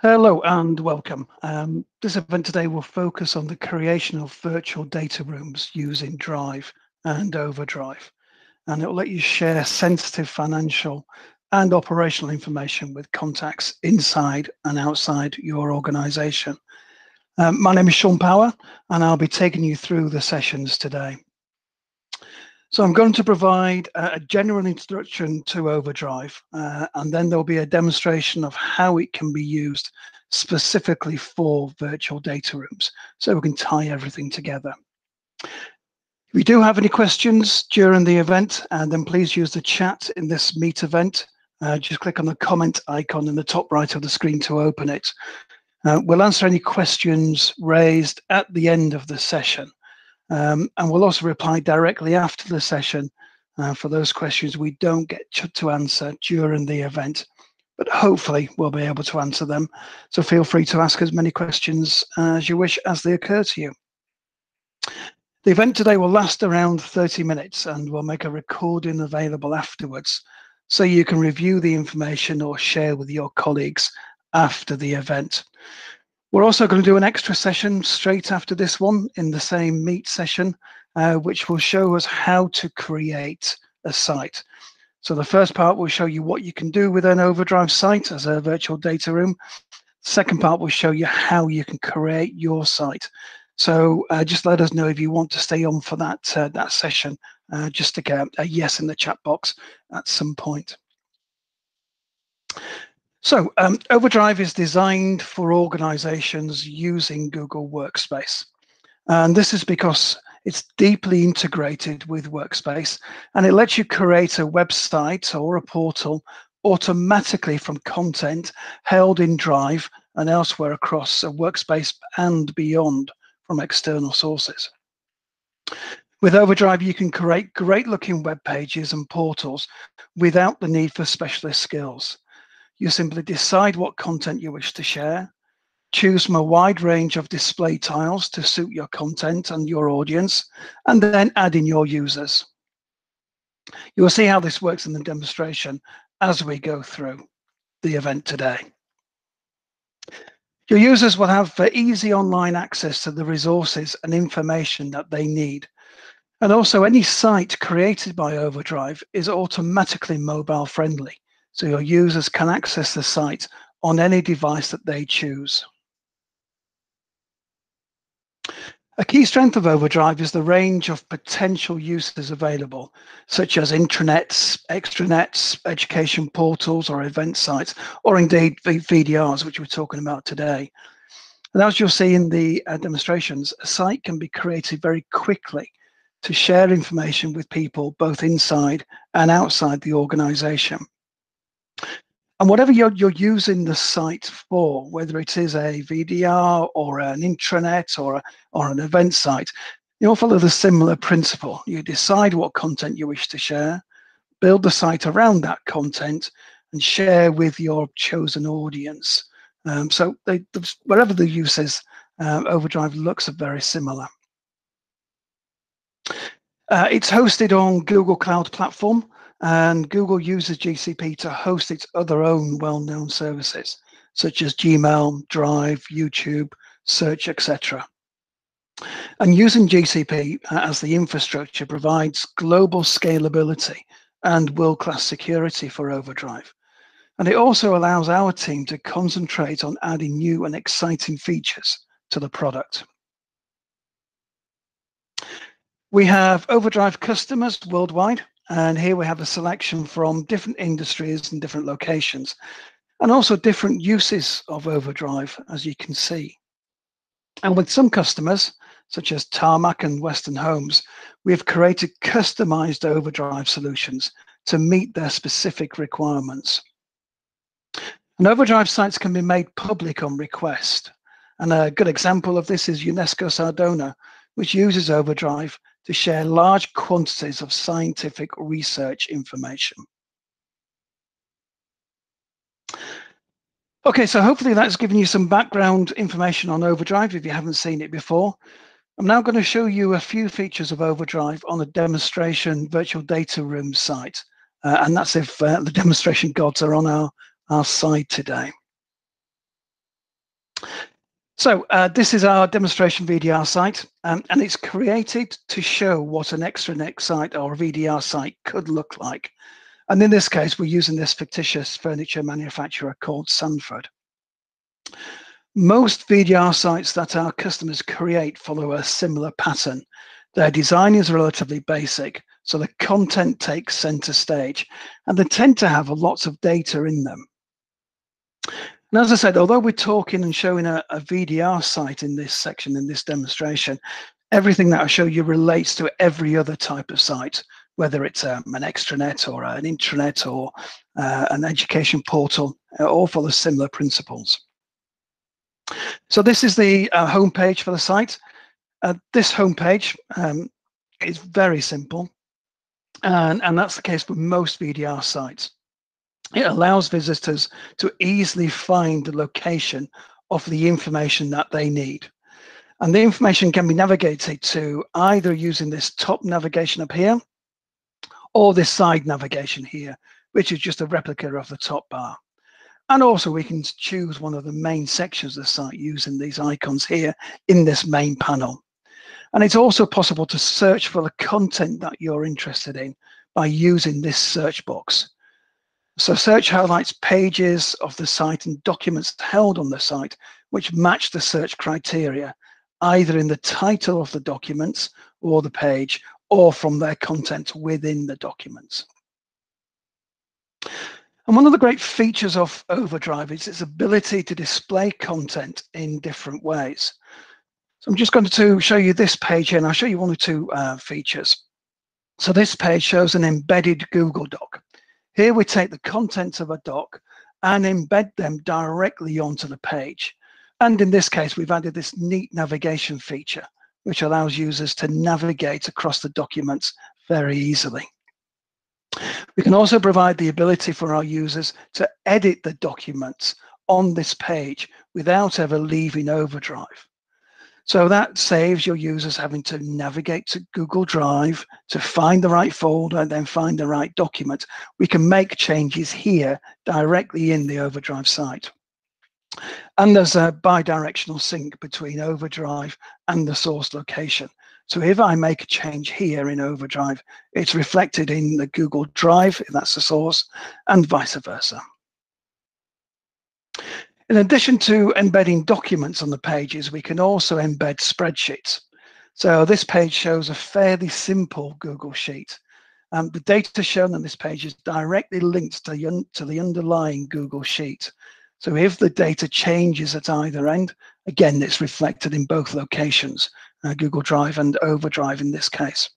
Hello and welcome. This event today will focus on the creation of virtual data rooms using Drive and Overdrive, and it will let you share sensitive financial and operational information with contacts inside and outside your organization. My name is Sean Power, and I'll be taking you through the sessions today. So I'm going to provide a general introduction to Overdrive, and then there'll be a demonstration of how it can be used specifically for virtual data rooms, so we can tie everything together. If you do have any questions during the event, then please use the chat in this Meet event. Just click on the comment icon in the top right of the screen to open it. We'll answer any questions raised at the end of the session. And we'll also reply directly after the session for those questions we don't get to answer during the event, but hopefully we'll be able to answer them. So feel free to ask as many questions as you wish as they occur to you. The event today will last around 30 minutes and we'll make a recording available afterwards, so you can review the information or share with your colleagues after the event. We're also going to do an extra session straight after this one in the same Meet session, which will show us how to create a site. So the first part will show you what you can do with an Overdrive site as a virtual data room. Second part will show you how you can create your site. So just let us know if you want to stay on for that session, just to get a yes in the chat box at some point. So Overdrive is designed for organizations using Google Workspace. And this is because it's deeply integrated with Workspace, and it lets you create a website or a portal automatically from content held in Drive and elsewhere across Workspace and beyond from external sources. With Overdrive, you can create great looking web pages and portals without the need for specialist skills. You simply decide what content you wish to share, choose from a wide range of display tiles to suit your content and your audience, and then add in your users. You will see how this works in the demonstration as we go through the event today. Your users will have easy online access to the resources and information that they need. And also, any site created by Overdrive is automatically mobile friendly, so your users can access the site on any device that they choose. A key strength of Overdrive is the range of potential uses available, such as intranets, extranets, education portals, or event sites, or indeed VDRs, which we're talking about today. And as you'll see in the demonstrations, a site can be created very quickly to share information with people both inside and outside the organization. And whatever you're using the site for, whether it is a VDR or an intranet or an event site, you'll follow the similar principle. You decide what content you wish to share, build the site around that content, and share with your chosen audience. So wherever the use is, Overdrive looks very similar. It's hosted on Google Cloud Platform, and Google uses GCP to host its other own well-known services, such as Gmail, Drive, YouTube, Search, etc. And using GCP as the infrastructure provides global scalability and world-class security for Overdrive. And it also allows our team to concentrate on adding new and exciting features to the product. We have Overdrive customers worldwide, and here we have a selection from different industries and different locations, and also different uses of Overdrive, as you can see. And with some customers, such as Tarmac and Western Homes, we have created customized Overdrive solutions to meet their specific requirements. And Overdrive sites can be made public on request. And a good example of this is UNESCO Sardona, which uses Overdrive to share large quantities of scientific research information. Okay, so hopefully that's given you some background information on Overdrive if you haven't seen it before. I'm now going to show you a few features of Overdrive on a demonstration virtual data room site. And that's if the demonstration gods are on our side today. So this is our demonstration VDR site, and it's created to show what an extranet site or a VDR site could look like. And in this case, we're using this fictitious furniture manufacturer called Sanford. Most VDR sites that our customers create follow a similar pattern. Their design is relatively basic, so the content takes center stage, and they tend to have lots of data in them. And as I said, although we're talking and showing a VDR site in this section, in this demonstration, everything that I show you relates to every other type of site, whether it's an extranet or an intranet or an education portal, all follow similar principles. So this is the homepage for the site. This homepage is very simple, and that's the case with most VDR sites. It allows visitors to easily find the location of the information that they need. And the information can be navigated to either using this top navigation up here or this side navigation here, which is just a replica of the top bar. And also we can choose one of the main sections of the site using these icons here in this main panel. And it's also possible to search for the content that you're interested in by using this search box. So search highlights pages of the site and documents held on the site which match the search criteria, either in the title of the documents or the page, or from their content within the documents. And one of the great features of Overdrive is its ability to display content in different ways. So I'm just going to show you this page here, and I'll show you one or two features. So this page shows an embedded Google Doc. Here we take the contents of a doc and embed them directly onto the page. And in this case, we've added this neat navigation feature, which allows users to navigate across the documents very easily. We can also provide the ability for our users to edit the documents on this page without ever leaving Overdrive. So that saves your users having to navigate to Google Drive to find the right folder and then find the right document. We can make changes here directly in the Overdrive site. And there's a bi-directional sync between Overdrive and the source location. So if I make a change here in Overdrive, it's reflected in the Google Drive, if that's the source, and vice versa. In addition to embedding documents on the pages, we can also embed spreadsheets. So this page shows a fairly simple Google Sheet. The data shown on this page is directly linked to the underlying Google Sheet. So if the data changes at either end, again, it's reflected in both locations, Google Drive and Overdrive in this case.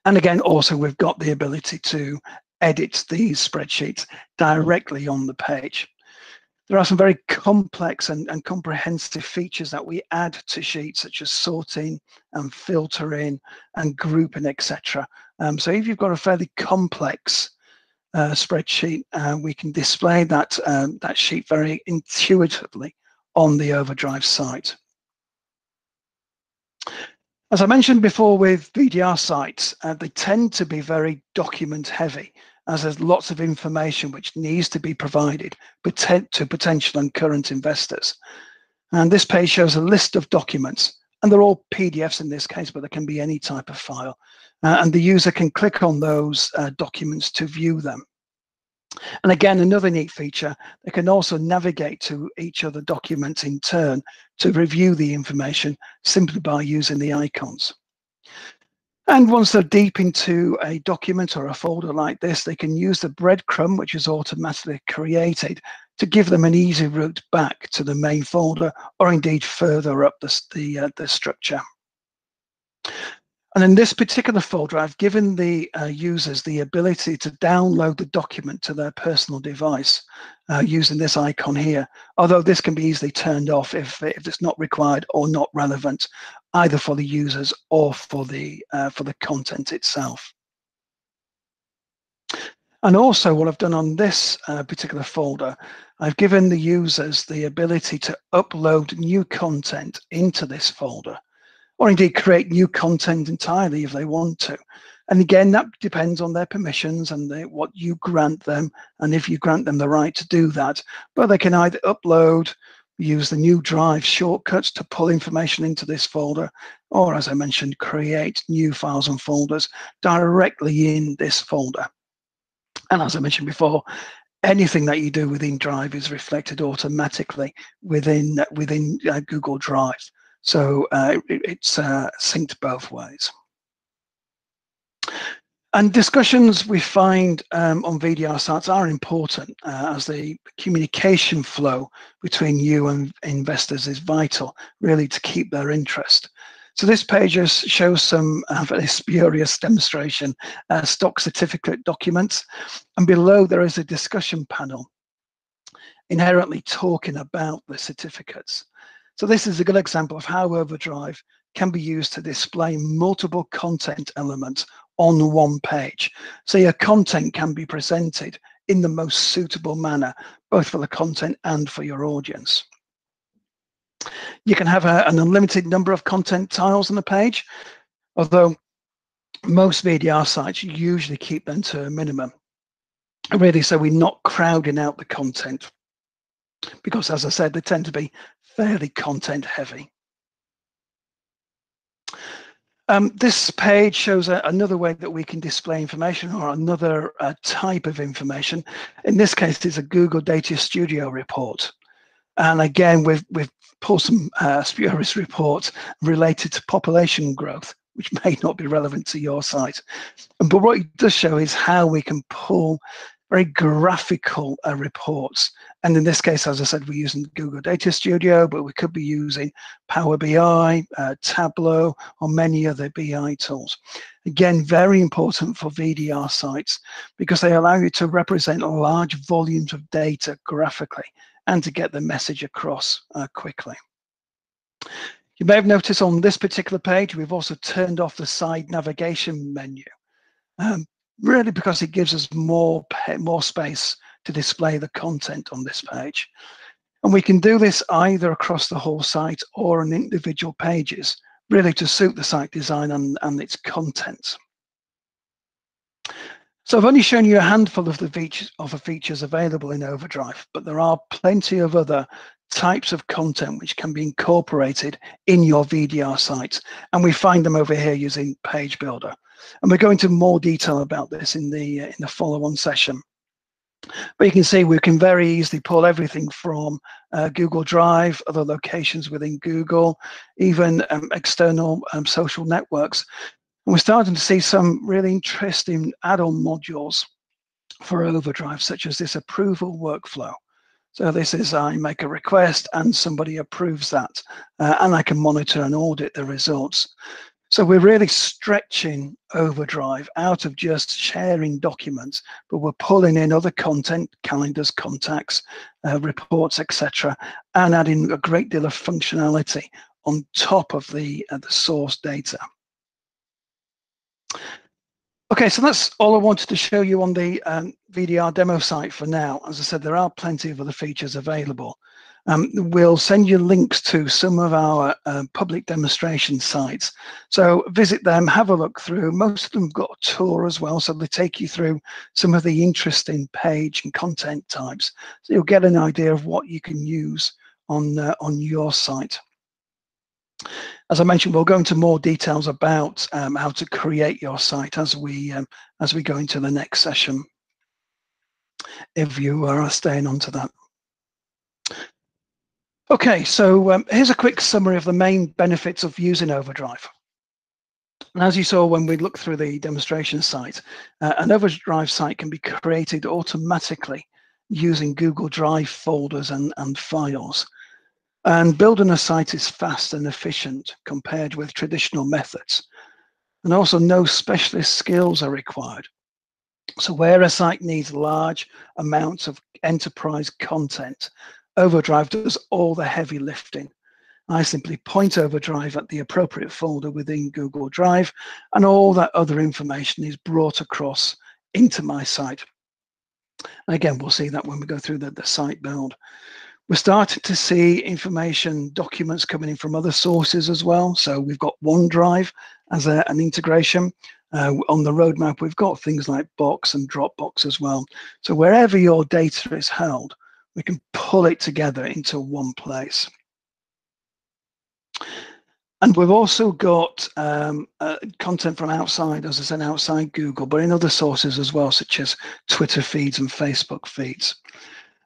And again, also, we've got the ability to edit these spreadsheets directly on the page. There are some very complex and comprehensive features that we add to sheets, such as sorting and filtering and grouping, etc. So if you've got a fairly complex spreadsheet, we can display that sheet very intuitively on the Overdrive site. As I mentioned before with VDR sites, they tend to be very document heavy, as there's lots of information which needs to be provided to potential and current investors. And this page shows a list of documents, and they're all PDFs in this case, but they can be any type of file. And the user can click on those documents to view them. And again, another neat feature, they can also navigate to each other document in turn to review the information simply by using the icons. And once they're deep into a document or a folder like this, they can use the breadcrumb, which is automatically created, to give them an easy route back to the main folder, or indeed further up the structure. And in this particular folder, I've given the users the ability to download the document to their personal device using this icon here, although this can be easily turned off if it's not required or not relevant, either for the users or for the content itself. And also what I've done on this particular folder, I've given the users the ability to upload new content into this folder, or indeed create new content entirely if they want to. And again, that depends on their permissions and what you grant them, and if you grant them the right to do that. But they can either upload, We use the new Drive shortcuts to pull information into this folder, or as I mentioned, create new files and folders directly in this folder. And as I mentioned before, anything that you do within Drive is reflected automatically within Google Drive. So it's synced both ways. And discussions we find on VDR sites are important as the communication flow between you and investors is vital, really, to keep their interest. So this page shows some very spurious demonstration stock certificate documents, and below there is a discussion panel inherently talking about the certificates. So this is a good example of how Overdrive can be used to display multiple content elements on one page. So your content can be presented in the most suitable manner, both for the content and for your audience. You can have an unlimited number of content tiles on the page, although most VDR sites usually keep them to a minimum, really, so we're not crowding out the content, because as I said, they tend to be fairly content heavy. This page shows another way that we can display information, or another type of information. In this case, it's a Google Data Studio report. And again, we've pulled some spurious reports related to population growth, which may not be relevant to your site. But what it does show is how we can pull very graphical reports. And in this case, as I said, we're using Google Data Studio, but we could be using Power BI, Tableau, or many other BI tools. Again, very important for VDR sites because they allow you to represent large volumes of data graphically and to get the message across quickly. You may have noticed on this particular page, we've also turned off the side navigation menu. Really because it gives us more space to display the content on this page. And we can do this either across the whole site or on individual pages, really to suit the site design and its contents. So I've only shown you a handful of the features available in Overdrive, but there are plenty of other types of content which can be incorporated in your VDR sites, and we find them over here using Page Builder. And we'll go into more detail about this in the follow-on session. But you can see we can very easily pull everything from Google Drive, other locations within Google, even external social networks. And we're starting to see some really interesting add-on modules for Overdrive, such as this approval workflow. So this is I make a request and somebody approves that, and I can monitor and audit the results. So we're really stretching Overdrive out of just sharing documents, but we're pulling in other content, calendars, contacts, reports, etc., and adding a great deal of functionality on top of the source data. Okay, so that's all I wanted to show you on the VDR demo site for now. As I said, there are plenty of other features available. We'll send you links to some of our public demonstration sites. So visit them, have a look through. Most of them have got a tour as well, so they take you through some of the interesting page and content types. So you'll get an idea of what you can use on your site. As I mentioned, we'll go into more details about how to create your site as we go into the next session, if you are staying on to that. Okay, so here's a quick summary of the main benefits of using Overdrive. And as you saw when we looked through the demonstration site, an Overdrive site can be created automatically using Google Drive folders and files. And building a site is fast and efficient compared with traditional methods. And also no specialist skills are required. So where a site needs large amounts of enterprise content, Overdrive does all the heavy lifting. I simply point Overdrive at the appropriate folder within Google Drive, and all that other information is brought across into my site. And again, we'll see that when we go through the site build. We're starting to see information documents coming in from other sources as well. So we've got OneDrive as an integration. On the roadmap, we've got things like Box and Dropbox as well. So wherever your data is held, we can pull it together into one place. And we've also got content from outside, as I said, outside Google, but in other sources as well, such as Twitter feeds and Facebook feeds.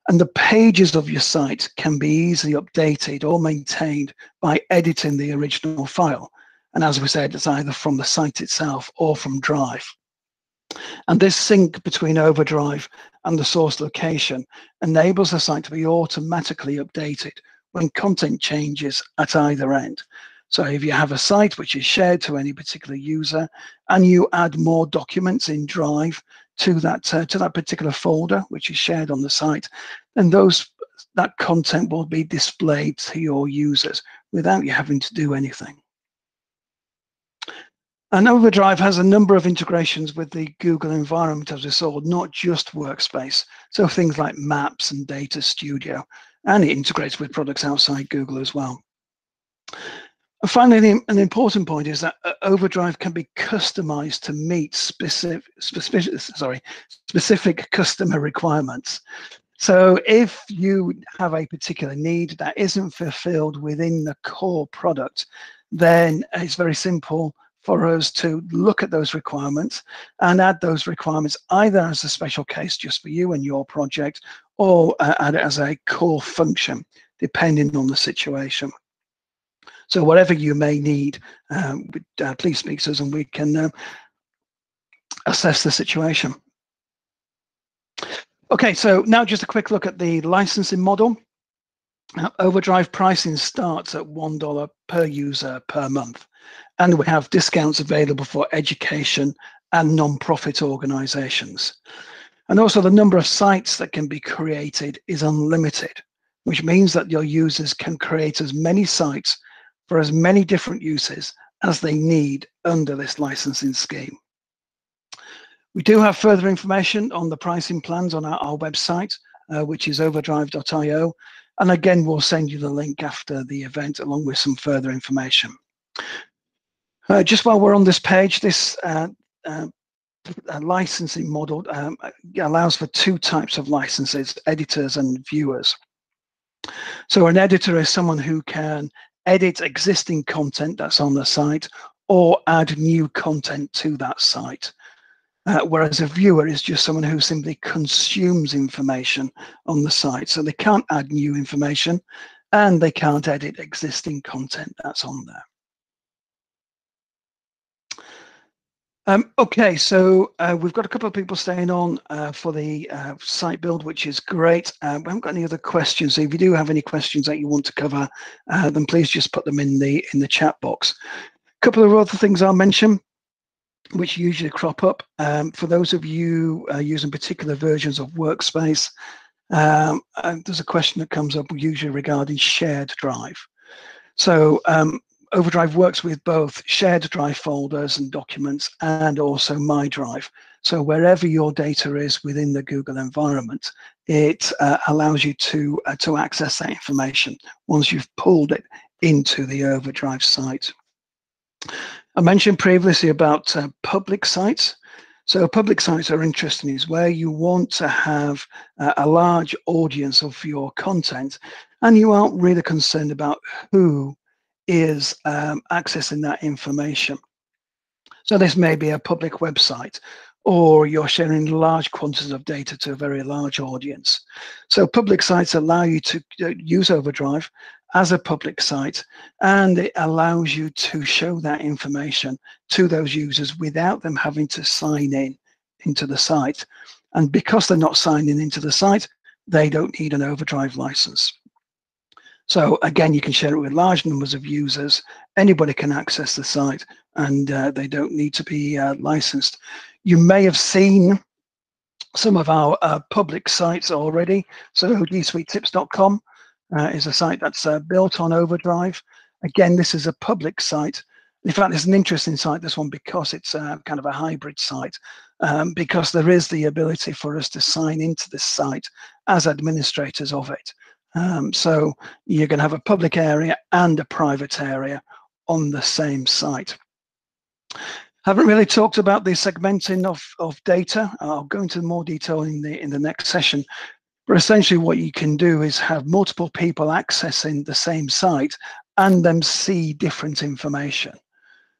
And the pages of your site can be easily updated or maintained by editing the original file. And as we said, it's either from the site itself or from Drive. And this sync between Overdrive and the source location enables the site to be automatically updated when content changes at either end. So if you have a site which is shared to any particular user and you add more documents in Drive to that particular folder which is shared on the site, then that content will be displayed to your users without you having to do anything. And Overdrive has a number of integrations with the Google environment, as we saw, not just Workspace. So things like Maps and Data Studio, and it integrates with products outside Google as well. And finally, an important point is that Overdrive can be customized to meet specific customer requirements. So if you have a particular need that isn't fulfilled within the core product, then it's very simple for us to look at those requirements and add those requirements either as a special case just for you and your project, or add it as a core function, depending on the situation. So whatever you may need, please speak to us and we can assess the situation. Okay, so now just a quick look at the licensing model. Overdrive pricing starts at $1 per user per month. And we have discounts available for education and non-profit organizations. And also the number of sites that can be created is unlimited, which means that your users can create as many sites for as many different uses as they need under this licensing scheme. We do have further information on the pricing plans on our website, which is overdrive.io. And again, we'll send you the link after the event along with some further information. Just while we're on this page, this licensing model allows for two types of licenses, editors and viewers. So an editor is someone who can edit existing content that's on the site or add new content to that site. Whereas a viewer is just someone who simply consumes information on the site. So they can't add new information and they can't edit existing content that's on there. Okay, so we've got a couple of people staying on for the site build, which is great. We haven't got any other questions. So if you do have any questions that you want to cover, then please just put them in the chat box. A couple of other things I'll mention, which usually crop up. For those of you using particular versions of Workspace, there's a question that comes up usually regarding shared drive. So Overdrive works with both shared drive folders and documents and also My Drive. So wherever your data is within the Google environment, it allows you to access that information once you've pulled it into the Overdrive site. I mentioned previously about public sites. So public sites are interesting, is where you want to have a large audience of your content and you aren't really concerned about who is accessing that information. So this may be a public website, or you're sharing large quantities of data to a very large audience. So public sites allow you to use Overdrive as a public site, and it allows you to show that information to those users without them having to sign in into the site. And because they're not signing into the site, they don't need an Overdrive license. So again, you can share it with large numbers of users. Anybody can access the site and they don't need to be licensed. You may have seen some of our public sites already. So gsuitetips.com is a site that's built on Overdrive. Again, this is a public site. In fact, it's an interesting site, this one, because it's kind of a hybrid site, because there is the ability for us to sign into this site as administrators of it. So you're going to have a public area and a private area on the same site. Haven't really talked about the segmenting of data. I'll go into more detail in the next session. But essentially what you can do is have multiple people accessing the same site and them see different information.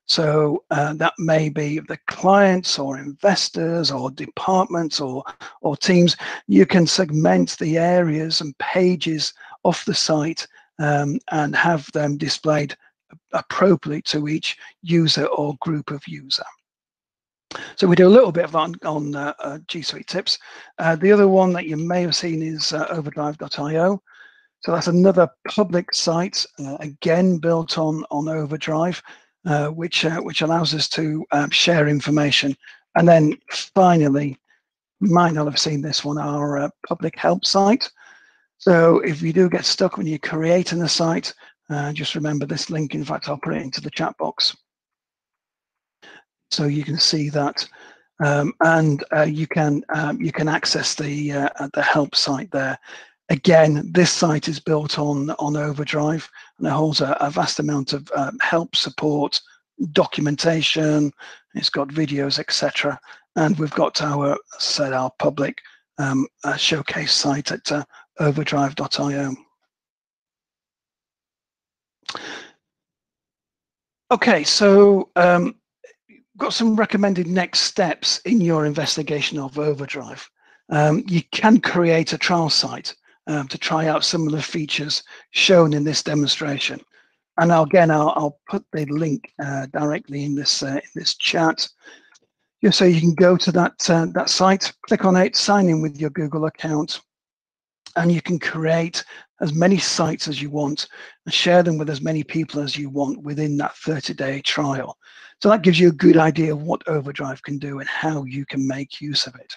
So that may be the clients or investors or departments or teams. You can segment the areas and pages of the site and have them displayed appropriately to each user or group of user. So we do a little bit of that on G Suite Tips. The other one that you may have seen is Overdrive.io. So that's another public site, again built on Overdrive, which allows us to share information. And then finally, you might not have seen this one, our public help site. So if you do get stuck when you're creating a site, just remember this link. In fact, I'll put it into the chat box so you can see that. And you can access the help site there. Again, this site is built on Overdrive, and it holds a vast amount of help, support, documentation. It's got videos, etc. And we've got our public showcase site at overdrive.io. Okay, so got some recommended next steps in your investigation of Overdrive. You can create a trial site to try out some of the features shown in this demonstration. And again, I'll put the link directly in this chat, just so you can go to that site, click on it, sign in with your Google account, and you can create as many sites as you want and share them with as many people as you want within that 30-day trial. So that gives you a good idea of what Overdrive can do and how you can make use of it.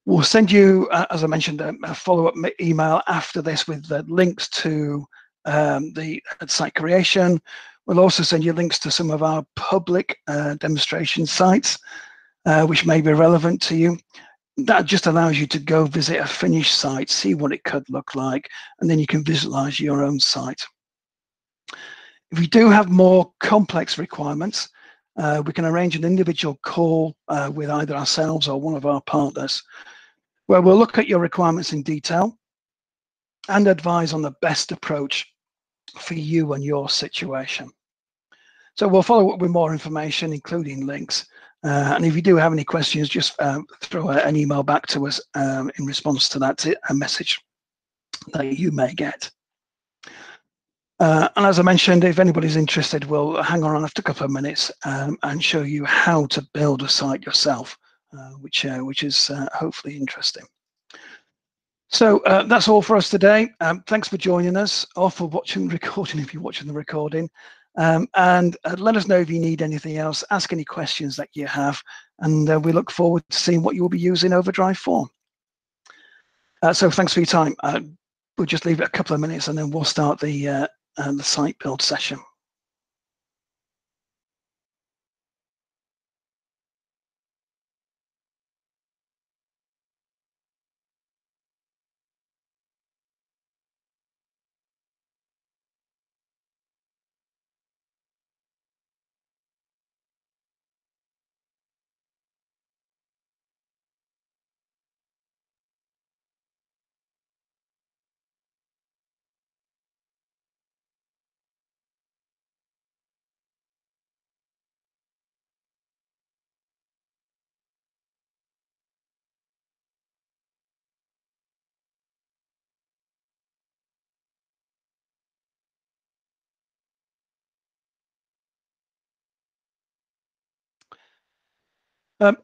We'll send you, as I mentioned, a follow-up email after this with links to the site creation. We'll also send you links to some of our public demonstration sites, which may be relevant to you. That just allows you to go visit a finished site, see what it could look like, and then you can visualize your own site. If we do have more complex requirements, we can arrange an individual call with either ourselves or one of our partners, where we'll look at your requirements in detail and advise on the best approach for you and your situation. So we'll follow up with more information, including links. And if you do have any questions, just throw an email back to us in response to that a message that you may get. And as I mentioned, if anybody's interested, we'll hang on after a couple of minutes and show you how to build a site yourself, which is hopefully interesting. So that's all for us today. Thanks for joining us, or for watching the recording if you're watching the recording. And let us know if you need anything else, ask any questions that you have, and we look forward to seeing what you will be using Overdrive for. So thanks for your time. We'll just leave it a couple of minutes and then we'll start the site build session.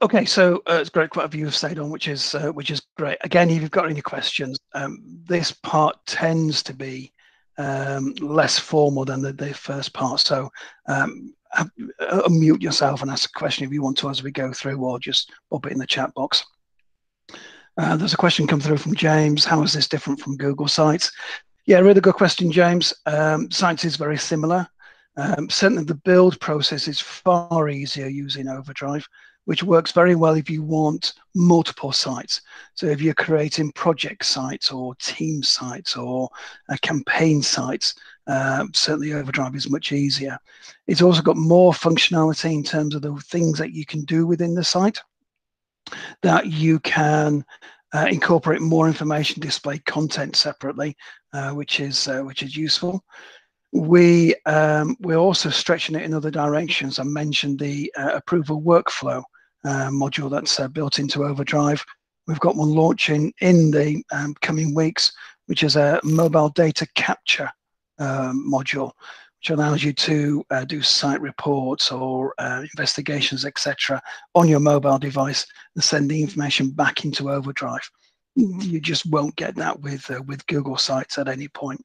Okay, so it's great. Quite a few have stayed on, which is great. Again, if you've got any questions, this part tends to be less formal than the first part. So unmute yourself and ask a question if you want to as we go through, or just pop it in the chat box. There's a question come through from James. How is this different from Google Sites? Yeah, really good question, James. Sites is very similar. Certainly the build process is far easier using Overdrive, which works very well if you want multiple sites. So if you're creating project sites or team sites or campaign sites, certainly Overdrive is much easier. It's also got more functionality in terms of the things that you can do within the site, that you can incorporate more information, display content separately, which is useful. We're also stretching it in other directions. I mentioned the approval workflow module that's built into Overdrive. We've got one launching in the coming weeks, which is a mobile data capture module, which allows you to do site reports or investigations, etc., on your mobile device and send the information back into Overdrive. You just won't get that with Google Sites at any point.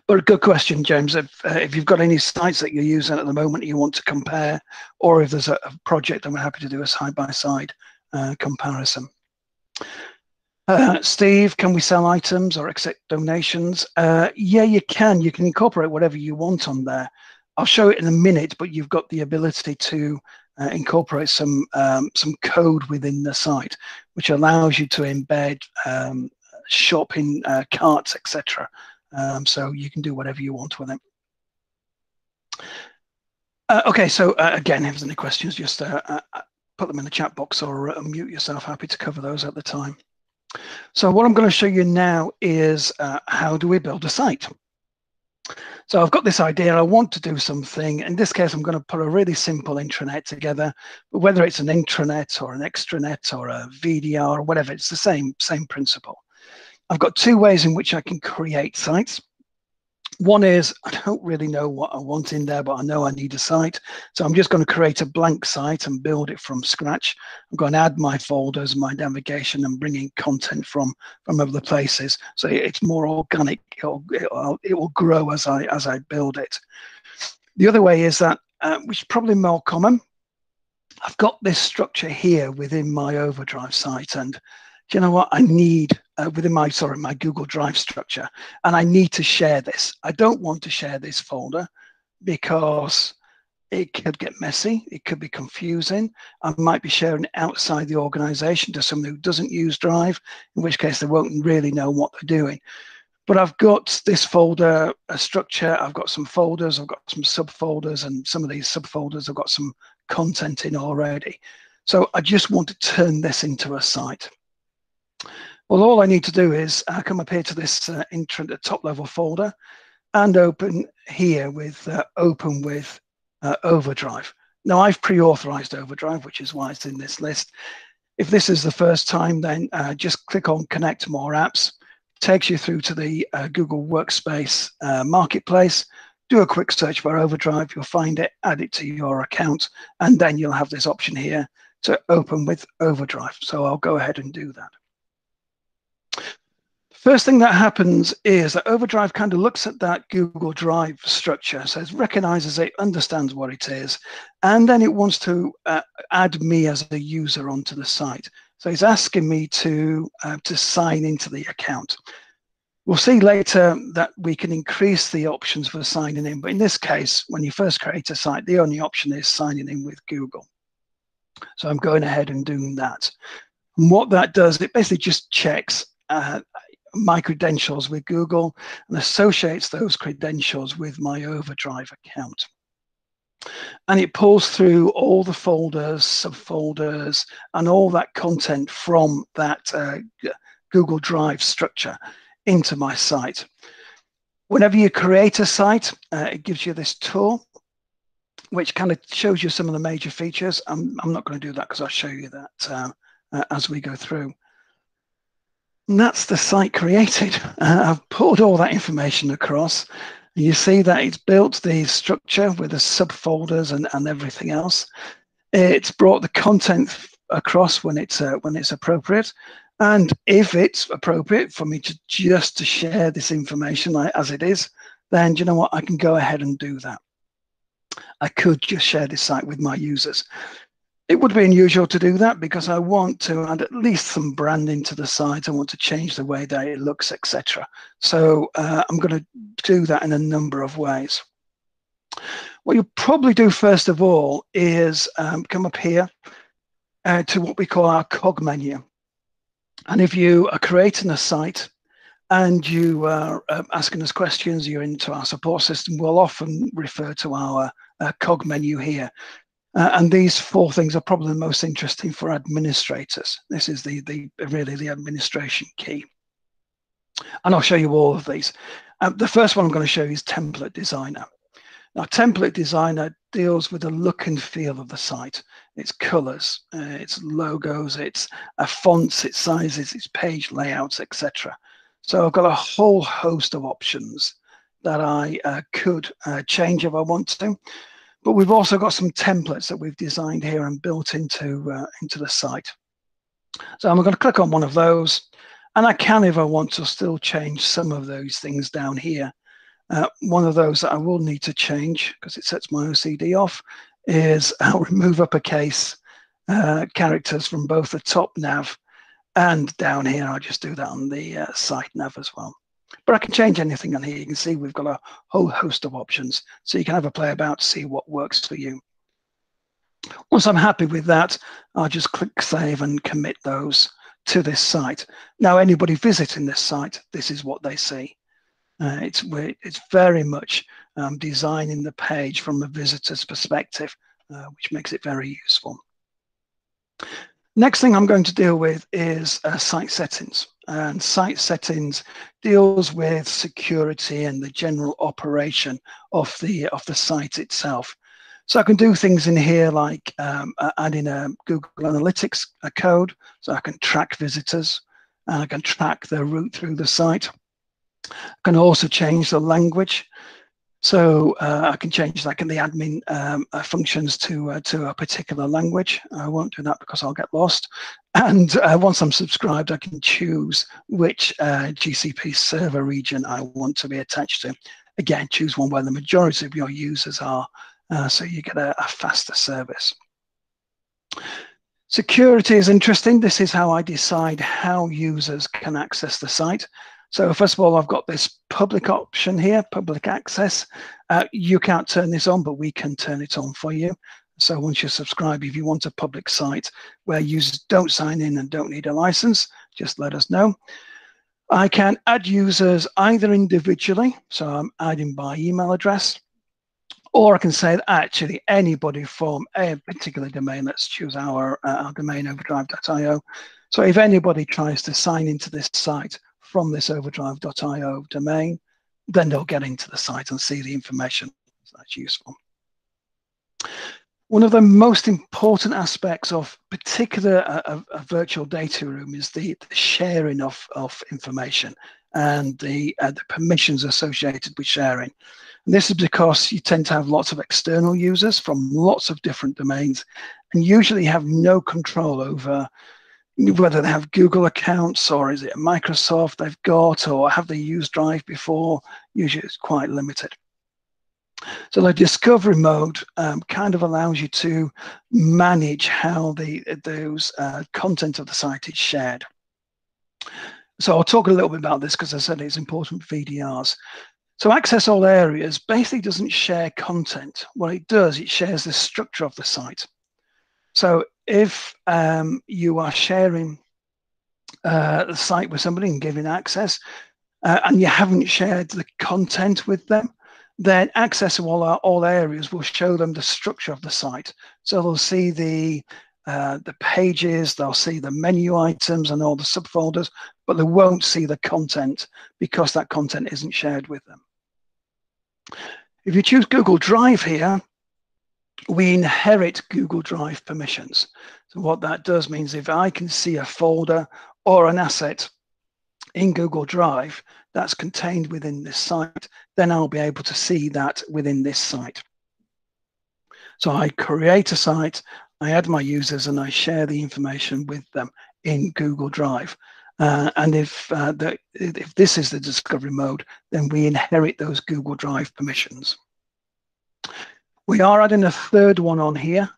But a good question, James. If you've got any sites that you're using at the moment you want to compare, or if there's a project, I'm happy to do a side-by-side comparison. Steve, can we sell items or accept donations? Yeah, you can. You can incorporate whatever you want on there. I'll show it in a minute, but you've got the ability to incorporate some code within the site, which allows you to embed shopping carts, etc. So you can do whatever you want with it. Okay, so again, if there's any questions, just put them in the chat box or unmute yourself. Happy to cover those at the time. So what I'm going to show you now is how do we build a site. So I've got this idea, I want to do something. In this case, I'm going to put a really simple intranet together, but whether it's an intranet or an extranet or a VDR or whatever, it's the same principle. I've got two ways in which I can create sites. One is, I don't really know what I want in there, but I know I need a site. So I'm just going to create a blank site and build it from scratch. I'm going to add my folders, my navigation, and bring in content from other places. So it's more organic. It will grow as I build it. The other way is that, which is probably more common, I've got this structure here within my Overdrive site, and do you know what I need within my Google Drive structure, and I need to share this. I don't want to share this folder because it could get messy. It could be confusing. I might be sharing outside the organization to someone who doesn't use Drive, in which case they won't really know what they're doing. But I've got this folder structure. I've got some folders. I've got some subfolders, and some of these subfolders have got some content in already. So I just want to turn this into a site. Well, all I need to do is come up here to this top level folder and open here with open with Overdrive. Now I've pre-authorized Overdrive, which is why it's in this list. If this is the first time, then just click on Connect More Apps. Takes you through to the Google Workspace marketplace. Do a quick search for Overdrive. You'll find it, add it to your account, and then you'll have this option here to open with Overdrive. So I'll go ahead and do that. First thing that happens is that Overdrive kind of looks at that Google Drive structure, so it recognizes it, understands what it is, and then it wants to add me as a user onto the site. So it's asking me to sign into the account. We'll see later that we can increase the options for signing in, but in this case, when you first create a site, the only option is signing in with Google. So I'm going ahead and doing that. And what that does, it basically just checks my credentials with Google and associates those credentials with my Overdrive account. And it pulls through all the folders, subfolders, and all that content from that Google Drive structure into my site. Whenever you create a site, it gives you this tool, which kind of shows you some of the major features. I'm not going to do that because I'll show you that as we go through. And that's the site created. I've pulled all that information across. And you see that it's built the structure with the subfolders and everything else. It's brought the content across when it's appropriate. And if it's appropriate for me to just share this information as it is, then you know what? I can go ahead and do that. I could just share this site with my users. It would be unusual to do that because I want to add at least some branding to the site. I want to change the way that it looks, etc. So I'm going to do that in a number of ways. What you'll probably do first of all is come up here to what we call our Cog menu. And if you are creating a site and you are asking us questions, you're into our support system, we'll often refer to our Cog menu here. And these 4 things are probably the most interesting for administrators. This is really the administration key. And I'll show you all of these. The first one I'm going to show you is Template Designer. Now, Template Designer deals with the look and feel of the site, its colors, its logos, its fonts, its sizes, its page layouts, etc. So I've got a whole host of options that I could change if I want to. But we've also got some templates that we've designed here and built into the site. So I'm going to click on one of those, and I can, if I want to, still change some of those things down here. One of those that I will need to change, because it sets my OCD off, is I'll remove uppercase characters from both the top nav and down here. I'll just do that on the site nav as well. But I can change anything on here. You can see we've got a whole host of options, so you can have a play about to see what works for you. Once I'm happy with that, I'll just click save and commit those to this site. Now, anybody visiting this site, this is what they see. It's very much designing the page from a visitor's perspective, which makes it very useful. Next thing I'm going to deal with is site settings. And site settings deals with security and the general operation of the site itself. So I can do things in here like adding a Google Analytics code, so I can track visitors and I can track their route through the site. I can also change the language. So I can change like in the admin functions to a particular language. I won't do that because I'll get lost. And once I'm subscribed, I can choose which GCP server region I want to be attached to. Again, choose one where the majority of your users are, so you get a faster service. Security is interesting. This is how I decide how users can access the site. So first of all, I've got this public option here, public access. You can't turn this on, but we can turn it on for you. So once you subscribe, if you want a public site where users don't sign in and don't need a license, just let us know. I can add users either individually, so I'm adding by email address, or I can say that actually anybody from a particular domain. Let's choose our domain, overdrive.io. So if anybody tries to sign into this site from this overdrive.io domain, then they'll get into the site and see the information. So that's useful. One of the most important aspects of particular a virtual data room is the sharing of information and the permissions associated with sharing. And this is because you tend to have lots of external users from lots of different domains and usually have no control over whether they have Google accounts or is it a Microsoft they've got or have they used Drive before. Usually it's quite limited. So the discovery mode kind of allows you to manage how those content of the site is shared. So I'll talk a little bit about this because I said it's important for VDRs. So access all areas basically doesn't share content. What it does, it shares the structure of the site. So if you are sharing the site with somebody and giving access and you haven't shared the content with them, then access to all areas will show them the structure of the site. So they'll see the pages, they'll see the menu items and all the subfolders, but they won't see the content because that content isn't shared with them. If you choose Google Drive here, we inherit Google Drive permissions. So what that does means if I can see a folder or an asset in Google Drive that's contained within this site, then I'll be able to see that within this site. So I create a site, I add my users, and I share the information with them in Google Drive. And if this is the discovery mode, then we inherit those Google Drive permissions. We are adding a third one on here,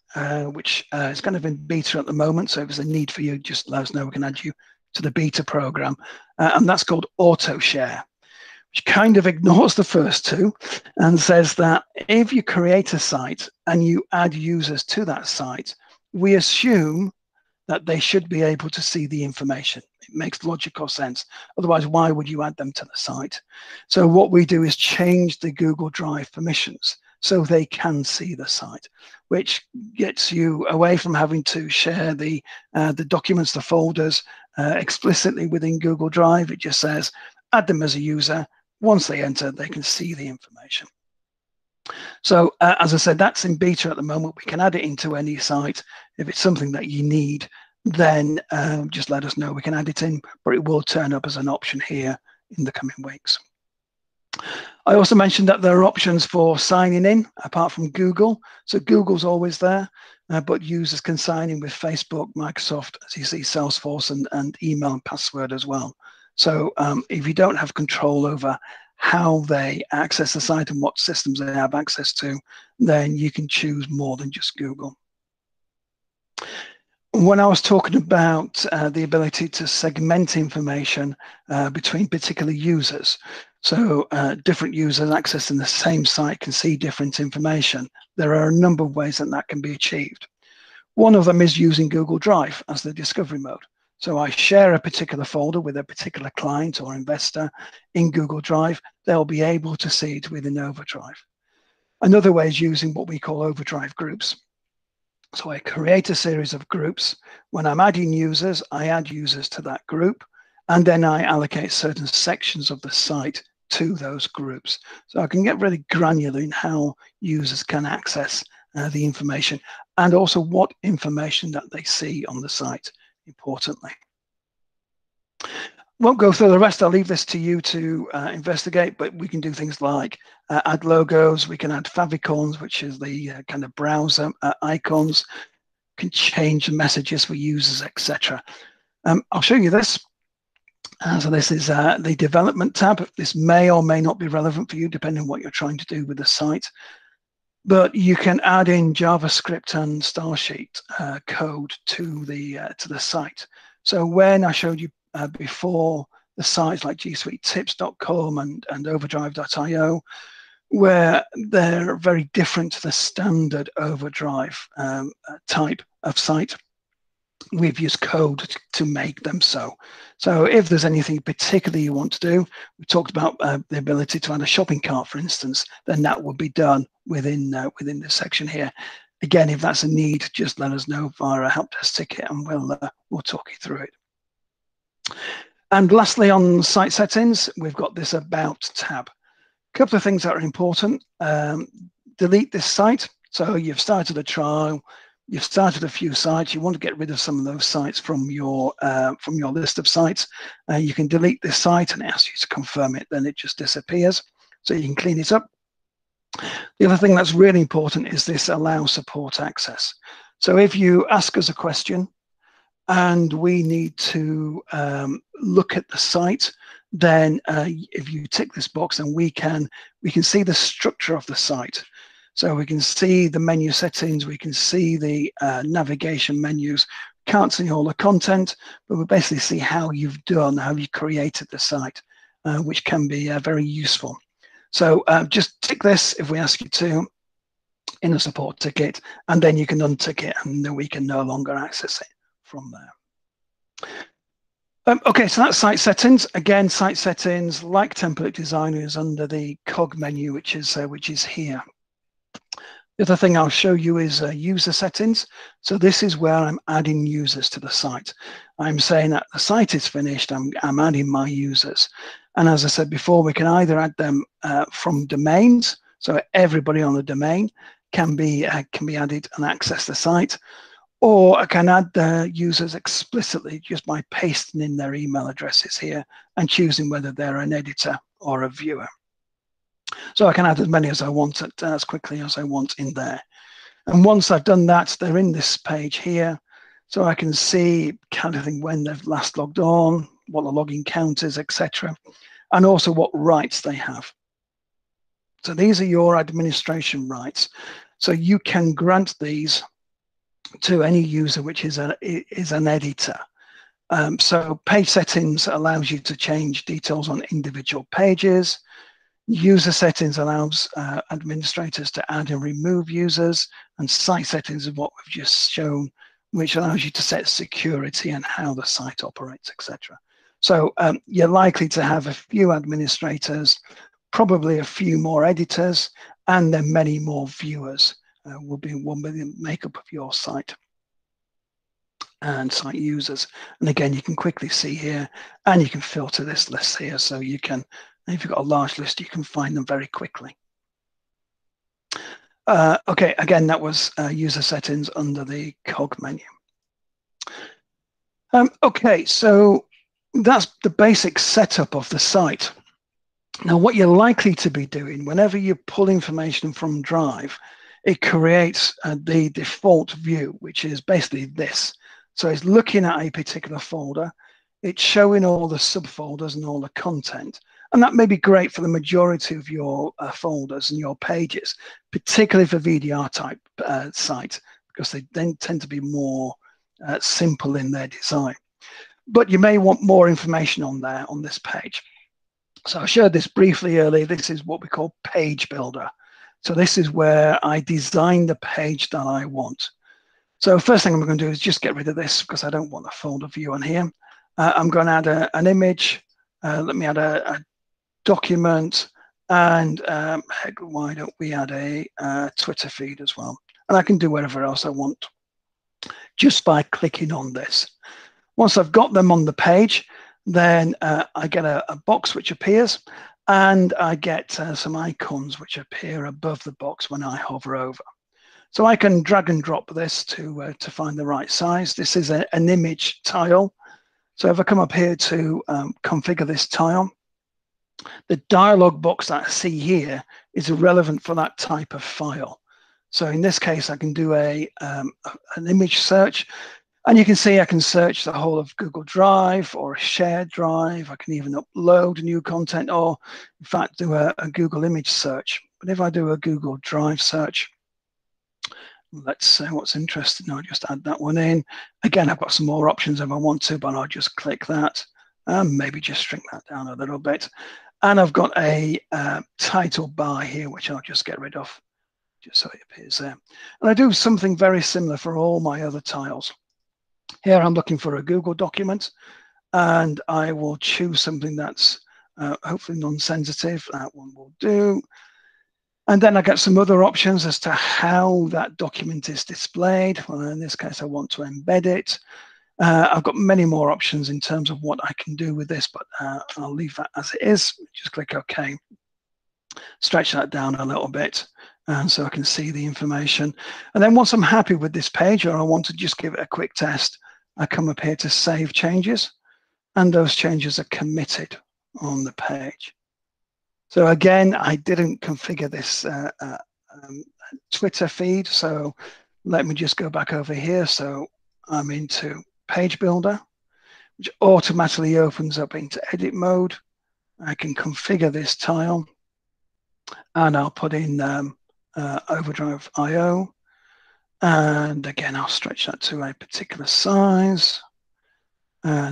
which is kind of in beta at the moment. So if there's a need for you, just let us know. We can add you to the beta program. And that's called Auto Share, which kind of ignores the first two and says that if you create a site and you add users to that site, we assume that they should be able to see the information. It makes logical sense. Otherwise, why would you add them to the site? So what we do is change the Google Drive permissions. so they can see the site, which gets you away from having to share the documents, the folders explicitly within Google Drive. It just says, add them as a user. Once they enter, they can see the information. So as I said, that's in beta at the moment. We can add it into any site. If it's something that you need, then just let us know. We can add it in, but it will turn up as an option here in the coming weeks. I also mentioned that there are options for signing in apart from Google. So Google's always there, but users can sign in with Facebook, Microsoft, as you see, Salesforce, and email and password as well. So if you don't have control over how they access the site and what systems they have access to, then you can choose more than just Google. When I was talking about the ability to segment information between particular users, so different users accessing the same site can see different information, there are a number of ways that that can be achieved. One of them is using Google Drive as the discovery mode. So I share a particular folder with a particular client or investor in Google Drive. They'll be able to see it within Overdrive. Another way is using what we call Overdrive Groups. So I create a series of groups. When I'm adding users, I add users to that group, and then I allocate certain sections of the site to those groups. So I can get really granular in how users can access the information, and also what information that they see on the site, importantly. Won't go through the rest. I'll leave this to you to investigate, but we can do things like add logos. We can add favicons, which is the kind of browser icons. Can change the messages for users, etc. I'll show you this. So this is the development tab. This may or may not be relevant for you, depending on what you're trying to do with the site. But you can add in JavaScript and Starsheet code to the site. So when I showed you before, the sites like gsuitetips.com and overdrive.io, where they're very different to the standard Overdrive type of site, we've used code to make them so. So if there's anything particularly you want to do, we talked about the ability to add a shopping cart, for instance, then that would be done within this section here. Again, if that's a need, just let us know via a help desk ticket, and we'll talk you through it. And lastly, on site settings, we've got this About tab. A couple of things that are important. Delete this site. So you've started a trial, you've started a few sites, you want to get rid of some of those sites from your list of sites. You can delete this site and ask you to confirm it, then it just disappears. So you can clean it up. The other thing that's really important is this allow support access. So if you ask us a question and we need to look at the site, then if you tick this box, then we can see the structure of the site. So we can see the menu settings, we can see the navigation menus. Can't see all the content, but we basically see how you created the site, which can be very useful. So just tick this if we ask you to in a support ticket, and then you can untick it, and then we can no longer access it from there. Okay, so that's site settings. Again, site settings, like template designer, is under the Cog menu, which is here. The other thing I'll show you is user settings. So this is where I'm adding users to the site. I'm saying that the site is finished, I'm adding my users. And as I said before, we can either add them from domains, so everybody on the domain can be added and access the site, or I can add the users explicitly just by pasting in their email addresses here and choosing whether they're an editor or a viewer. So I can add as many as I want as quickly as I want in there. And once I've done that, they're in this page here. So I can see kind of thing when they've last logged on, what the login count is, etc. And also what rights they have. So these are your administration rights. So you can grant these to any user which is an editor. So page settings allows you to change details on individual pages. User settings allows administrators to add and remove users, and site settings is what we've just shown, which allows you to set security and how the site operates, etc. So you're likely to have a few administrators, probably a few more editors, and then many more viewers will be the makeup of your site and site users. And again, you can quickly see here, and you can filter this list here, so you can, if you've got a large list, you can find them very quickly. Okay, again, that was user settings under the Cog menu. Okay, so that's the basic setup of the site. Now, what you're likely to be doing whenever you pull information from Drive, it creates the default view, which is basically this. So it's looking at a particular folder, it's showing all the subfolders and all the content. And that may be great for the majority of your folders and your pages, particularly for VDR type sites, because they then tend to be more simple in their design. But you may want more information on there on this page. So I showed this briefly earlier. This is what we call Page Builder. So this is where I design the page that I want. So first thing I'm going to do is just get rid of this because I don't want a folder view on here. I'm going to add an image. Let me add a document, and heck, why don't we add a Twitter feed as well? And I can do whatever else I want just by clicking on this. Once I've got them on the page, then I get a box which appears, and I get some icons which appear above the box when I hover over. So I can drag and drop this to find the right size. This is an image tile. So if I come up here to configure this tile, the dialog box that I see here is relevant for that type of file. So in this case, I can do an image search. And you can see I can search the whole of Google Drive or a shared drive. I can even upload new content, or in fact do a Google image search. But if I do a Google Drive search, let's say what's interesting, I'll just add that one in. Again, I've got some more options if I want to, but I'll just click that and maybe just shrink that down a little bit. And I've got a title bar here, which I'll just get rid of, just so it appears there. And I do something very similar for all my other tiles. Here I'm looking for a Google document, and I will choose something that's hopefully non-sensitive. That one will do. And then I get some other options as to how that document is displayed. Well, in this case, I want to embed it. I've got many more options in terms of what I can do with this, but I'll leave that as it is. Just click OK. Stretch that down a little bit, and so I can see the information. And then once I'm happy with this page, or I want to just give it a quick test, I come up here to Save Changes, and those changes are committed on the page. So again, I didn't configure this Twitter feed, so let me just go back over here. So I'm into Page Builder, which automatically opens up into edit mode. I can configure this tile, and I'll put in Overdrive IO. And again, I'll stretch that to a particular size.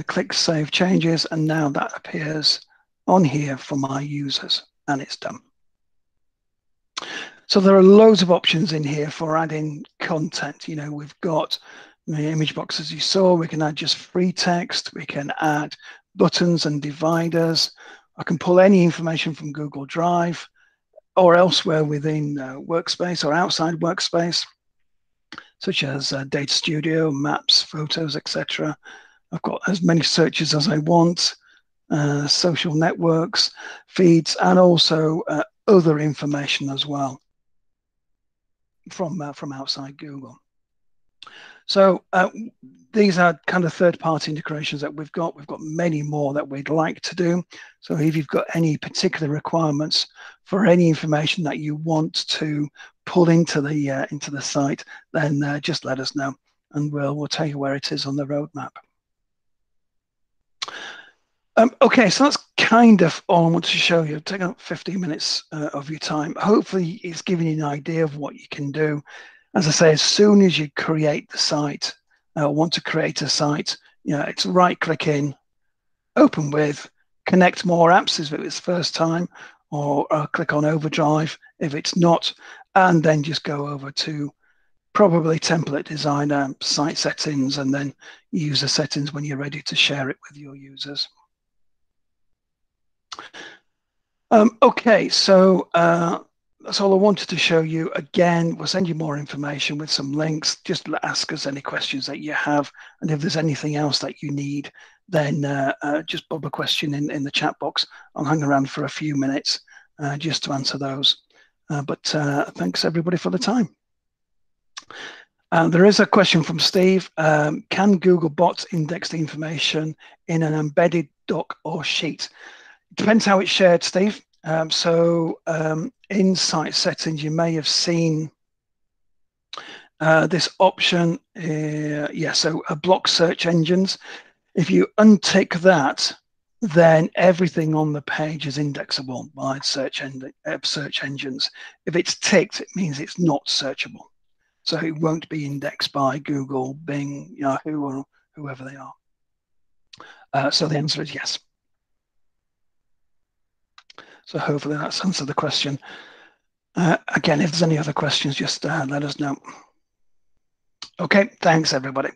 Click Save Changes, and now that appears on here for my users, and it's done. So there are loads of options in here for adding content. You know, we've got the image box, as you saw. We can add just free text. We can add buttons and dividers. I can pull any information from Google Drive or elsewhere within Workspace or outside Workspace, such as Data Studio, Maps, Photos, etc. I've got as many searches as I want, social networks, feeds, and also other information as well from outside Google. So these are kind of third-party integrations that we've got. We've got many more that we'd like to do. So if you've got any particular requirements for any information that you want to pull into the site, then just let us know, and we'll tell you where it is on the roadmap. Okay, so that's kind of all I want to show you. Take up 15 minutes of your time. Hopefully it's giving you an idea of what you can do. As I say, as soon as you create the site, want to create a site, you know, it's right-click in, open with, connect more apps if it's first time, or click on Overdrive if it's not, and then just go over to probably template designer, site settings, and then user settings when you're ready to share it with your users. Okay, so that's all I wanted to show you. Again, we'll send you more information with some links. Just ask us any questions that you have. And if there's anything else that you need, then just pop a question in the chat box. I'll hang around for a few minutes just to answer those. But thanks everybody for the time. There is a question from Steve. Can Google bots index the information in an embedded doc or sheet? It depends how it's shared, Steve. In site settings, you may have seen this option. So block search engines. If you untick that, then everything on the page is indexable by search engines. If it's ticked, it means it's not searchable. So it won't be indexed by Google, Bing, Yahoo, or whoever they are. So the answer is yes. So hopefully that's answered the question. Again, if there's any other questions, just let us know. Okay, thanks everybody.